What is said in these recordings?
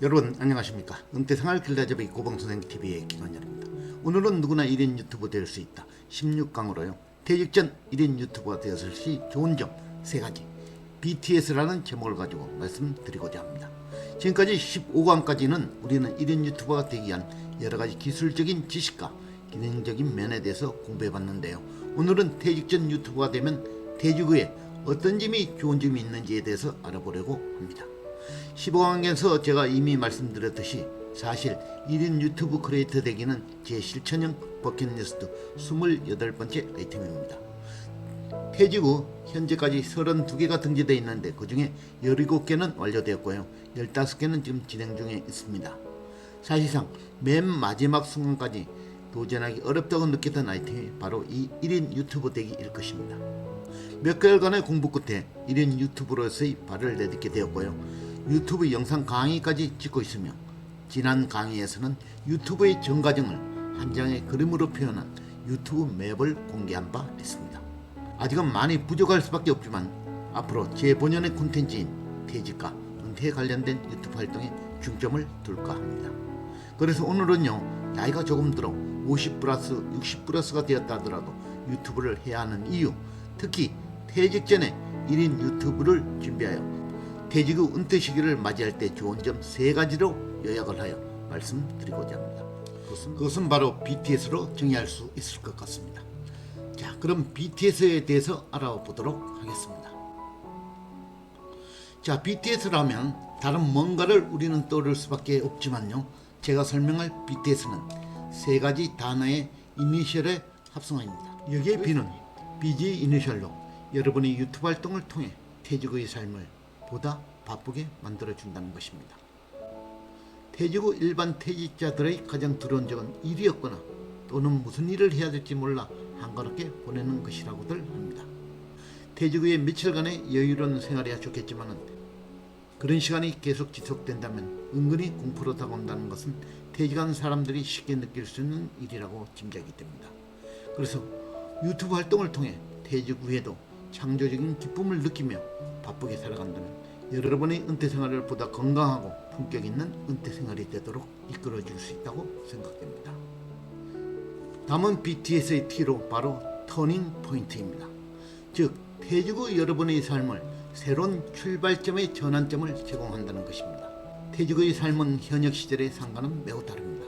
여러분 안녕하십니까. 은퇴생활 길라잡이 고봉선생TV의 김원열입니다. 오늘은 누구나 1인 유튜버 될 수 있다 16강으로요 퇴직 전 1인 유튜버가 되었을 시 좋은 점 3가지 BTS라는 제목을 가지고 말씀드리고자 합니다. 지금까지 15강까지는 우리는 1인 유튜버가 되기 위한 여러가지 기술적인 지식과 기능적인 면에 대해서 공부해봤는데요. 오늘은 퇴직 전 유튜버가 되면 퇴직 후에 어떤 점이 좋은 점이 있는지에 대해서 알아보려고 합니다. 15강에서 제가 이미 말씀드렸듯이 사실 1인 유튜브 크리에이터 되기는 제 실천형 버킷리스트 28번째 아이템입니다. 퇴직 후 현재까지 32개가 등재되어 있는데 그 중에 17개는 완료되었고요. 15개는 지금 진행 중에 있습니다. 사실상 맨 마지막 순간까지 도전하기 어렵다고 느꼈던 아이템이 바로 이 1인 유튜버 되기일 것입니다. 몇 개월간의 공부 끝에 1인 유튜버로서의 발을 내딛게 되었고요. 유튜브 영상 강의까지 찍고 있으며 지난 강의에서는 유튜브의 전 과정을 한 장의 그림으로 표현한 유튜브 맵을 공개한 바 있습니다. 아직은 많이 부족할 수밖에 없지만 앞으로 제 본연의 콘텐츠인 퇴직과 은퇴에 관련된 유튜브 활동에 중점을 둘까 합니다. 그래서 오늘은요, 나이가 조금 들어 50 플러스 60 플러스가 되었다 하더라도 유튜브를 해야 하는 이유, 특히 퇴직 전에 1인 유튜브를 준비하여 퇴직 후 은퇴 시기를 맞이할 때 좋은 점 3가지로 요약을 하여 말씀드리고자 합니다. 그것은 바로 BTS로 정의할 수 있을 것 같습니다. 자, 그럼 BTS에 대해서 알아보도록 하겠습니다. 자, BTS라면 다른 뭔가를 우리는 떠오를 수밖에 없지만요, 제가 설명할 BTS는 3가지 단어의 이니셜의 합성어입니다. 여기에 B는 BG 이니셜로 여러분의 유튜브 활동을 통해 퇴직 후의 삶을 보다 바쁘게 만들어준다는 것입니다. 퇴직 후 일반 퇴직자들의 가장 두려운 적은 일이었거나 또는 무슨 일을 해야 될지 몰라 한가롭게 보내는 것이라고들 합니다. 퇴직 후에 며칠간의 여유로운 생활이야 좋겠지만 그런 시간이 계속 지속된다면 은근히 공포로 다가온다는 것은 퇴직한 사람들이 쉽게 느낄 수 있는 일이라고 짐작이 됩니다. 그래서 유튜브 활동을 통해 퇴직 후에도 창조적인 기쁨을 느끼며 바쁘게 살아간다면 여러분의 은퇴 생활을 보다 건강하고 품격 있는 은퇴 생활이 되도록 이끌어 줄 수 있다고 생각됩니다. 다음은 BTS의 T로 바로 터닝 포인트입니다. 즉, 퇴직 후 여러분의 삶을 새로운 출발점의 전환점을 제공한다는 것입니다. 퇴직 후의 삶은 현역 시절의 상과는 매우 다릅니다.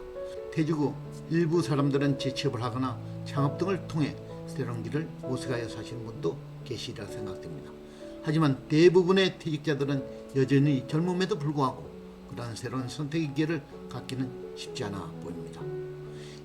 퇴직 후 일부 사람들은 재취업을 하거나 창업 등을 통해 새로운 길을 모색하여 사시는 분도 계시리라 생각됩니다. 하지만 대부분의 퇴직자들은 여전히 젊음에도 불구하고 그러한 새로운 선택의 기회를 갖기는 쉽지 않아 보입니다.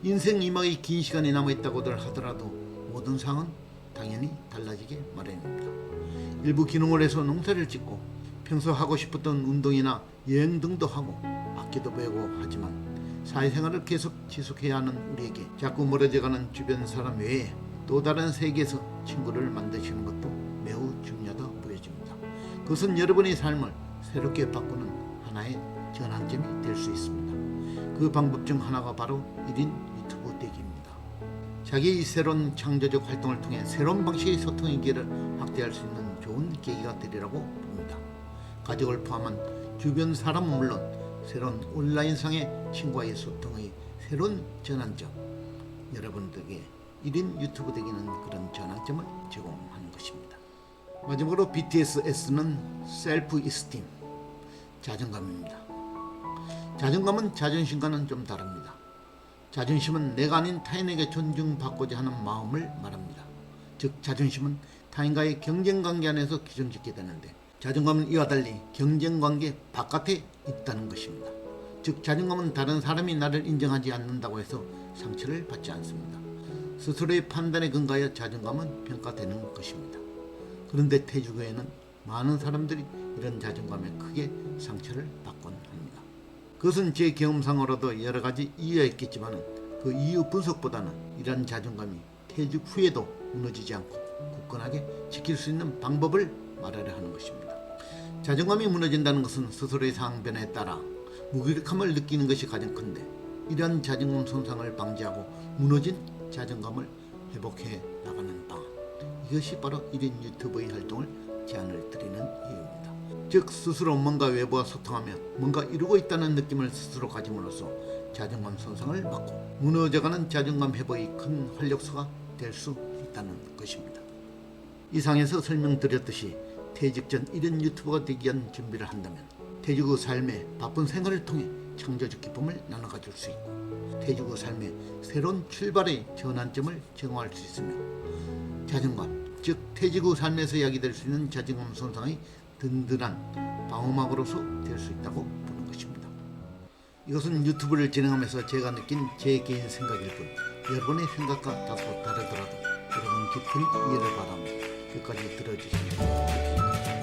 인생 이막의 긴 시간이 남아있다고들 하더라도 모든 상황은 당연히 달라지게 마련입니다. 일부 기능을 해서 농사를 짓고 평소 하고 싶었던 운동이나 여행 등도 하고 악기도 배우고 하지만 사회생활을 계속 지속해야 하는 우리에게 자꾸 멀어져가는 주변 사람 외에 또 다른 세계에서 친구를 만드시는 것도 매우 중요하다 보여집니다. 그것은 여러분의 삶을 새롭게 바꾸는 하나의 전환점이 될 수 있습니다. 그 방법 중 하나가 바로 1인 유튜브 되기입니다. 자기의 새로운 창조적 활동을 통해 새로운 방식의 소통의 기회를 확대할 수 있는 좋은 계기가 되리라고 봅니다. 가족을 포함한 주변 사람은 물론 새로운 온라인상의 친구와의 소통의 새로운 전환점, 여러분들에게 1인 유튜브 되기는 그런 전환점을 제공하는 것입니다. 마지막으로 BTS S는 셀프 이스팀, 자존감입니다. 자존감은 자존심과는 좀 다릅니다. 자존심은 내가 아닌 타인에게 존중받고자 하는 마음을 말합니다. 즉, 자존심은 타인과의 경쟁관계 안에서 기준짓게 되는데 자존감은 이와 달리 경쟁관계 바깥에 있다는 것입니다. 즉, 자존감은 다른 사람이 나를 인정하지 않는다고 해서 상처를 받지 않습니다. 스스로의 판단에 근거하여 자존감은 평가되는 것입니다. 그런데 퇴직 후에는 많은 사람들이 이런 자존감에 크게 상처를 받곤 합니다. 그것은 제 경험상으로도 여러 가지 이유가 있겠지만 그 이유 분석보다는 이런 자존감이 퇴직 후에도 무너지지 않고 굳건하게 지킬 수 있는 방법을 말하려 하는 것입니다. 자존감이 무너진다는 것은 스스로의 상황 변화에 따라 무기력함을 느끼는 것이 가장 큰데 이러한 자존감 손상을 방지하고 무너진 자존감을 회복해 나가는 방안, 이것이 바로 1인 유튜버의 활동을 제안을 드리는 이유입니다. 즉 스스로 뭔가 외부와 소통하며 뭔가 이루고 있다는 느낌을 스스로 가짐으로써 자존감 손상을 막고 무너져가는 자존감 회복이 큰 활력소가 될 수 있다는 것입니다. 이상에서 설명드렸듯이 퇴직 전 이런 유튜버가 되기 위한 준비를 한다면 퇴직 후 삶의 바쁜 생활을 통해 창조적 기쁨을 나눠 가질 수 있고 퇴직 후 삶의 새로운 출발의 전환점을 제공할 수 있으며 자존감, 즉 퇴직 후 삶에서 야기될 수 있는 자존감 손상의 든든한 방어막으로서 될 수 있다고 보는 것입니다. 이것은 유튜브를 진행하면서 제가 느낀 제 개인 생각일 뿐 여러분의 생각과 다소 다르더라도 여러분 깊은 이해를 바라며 끝까지 들어주시기 바랍니다.